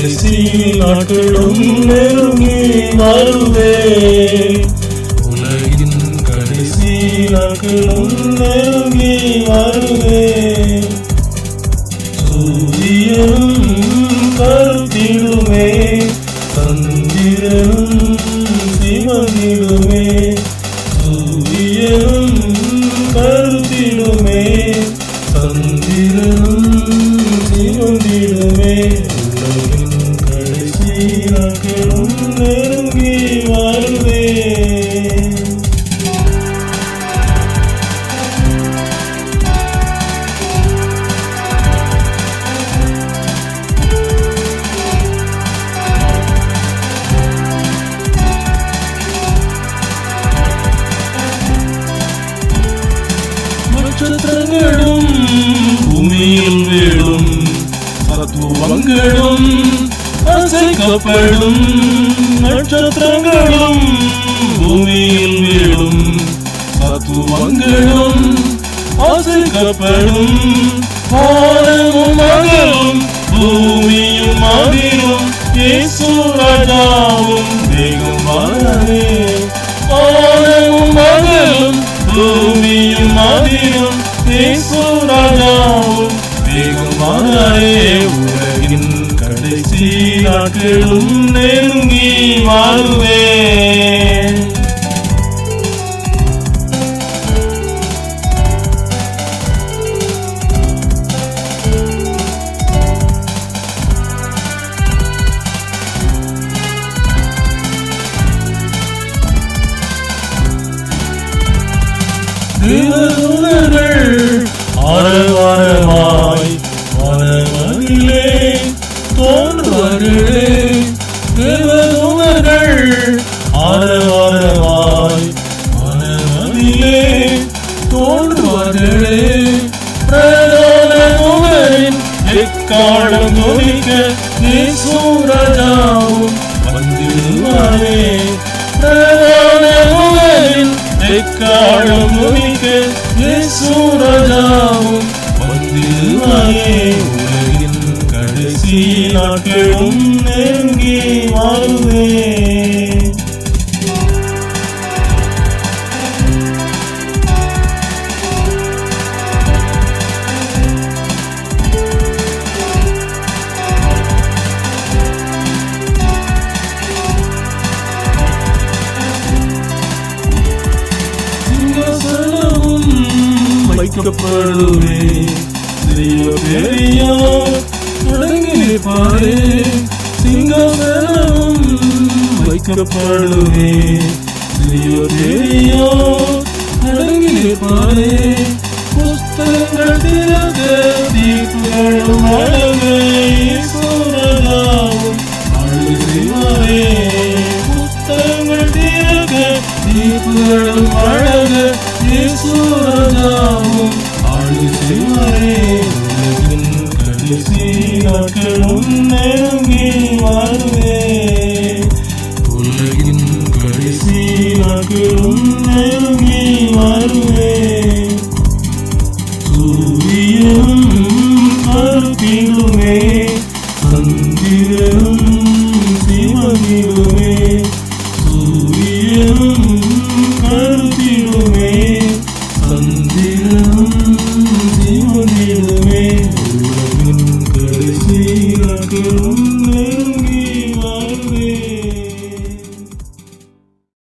கடைசி நாட்களும் நெருங்கி வருவே. உலகின் கடைசி நாட்களும் நெருங்கி வருவே. சூரியனும் கருத்திடுமே, சந்திரனும் சிவந்திடுமே. சூரியனும் கருத்திடுமே, சந்திரனும் சிவந்திடுமே. உலகின் கடைசி நாட்களும் நெருங்கி வருவே. நட்சத்திரங்களும் பூமியில் வீழும், தத்துவங்களும் அசைக்கப்படும். நட்சத்திரங்களும் பூமியில் வீழும், தத்துவங்களும் அசைக்கப்படும். வானமும் மகளும் பூமியும் அதிரும், இயேசு ராஜாவும் வேகம் வரவே. வானமும் மகளும் பூமியும் அதிரும், இயேசு ராஜாவும் வேகம் வரவே. உலகின் கடைசி நாட்களும் நெருங்கி வருவே. தேவதூதர்கள் ஆரவாரமாய் வானமதிலே தோன்றுவார்களே. தேவதூதர்கள் ஆரவாரமாய் வானமதிலே தோன்றுவார்களே. பிரதான தூதரின் எக்காலம் ஒலிக்க இயேசு ராஜாவும் வந்திடுவாரே. பிரதான தூதரின் எக்காலம் ஒலிக்க இயேசு ராஜாவும் வந்திடுவாரே. உலகின் கடைசி நாட்களும் நெருங்கி வருவே. வைக்கப்படுவே. சிறிய பெரியோர் அடங்கி நிற்பாரே. சிங்காசனம் வைக்கப்படுவே. சிறிய பெரியோர் அடங்கி நிற்பாரே. புஸ்தகங்கள் திறக்க தீர்ப்புகளும் வழங்க இயேசு ராஜாவும் ஆளுகை செய்வாரே. புஸ்தகங்கள் திறக்க தீர்ப்புகளும் வழங்க இயேசு ராஜாவும் ஆளுகை செய்வாரே. உலகின் கடைசி நாட்களும் நெருங்கி வருவே. உலகின் கடைசி நாட்களும் நெருங்கி வருவே. சூரியனும் கருத்திடுமே, சந்திரனும் சிவந்திடுமே. சூரியனும் கருத்திடுமே, சந்திரனும் சிவந்திடுமே. உலகின் கடைசி நாட்களும்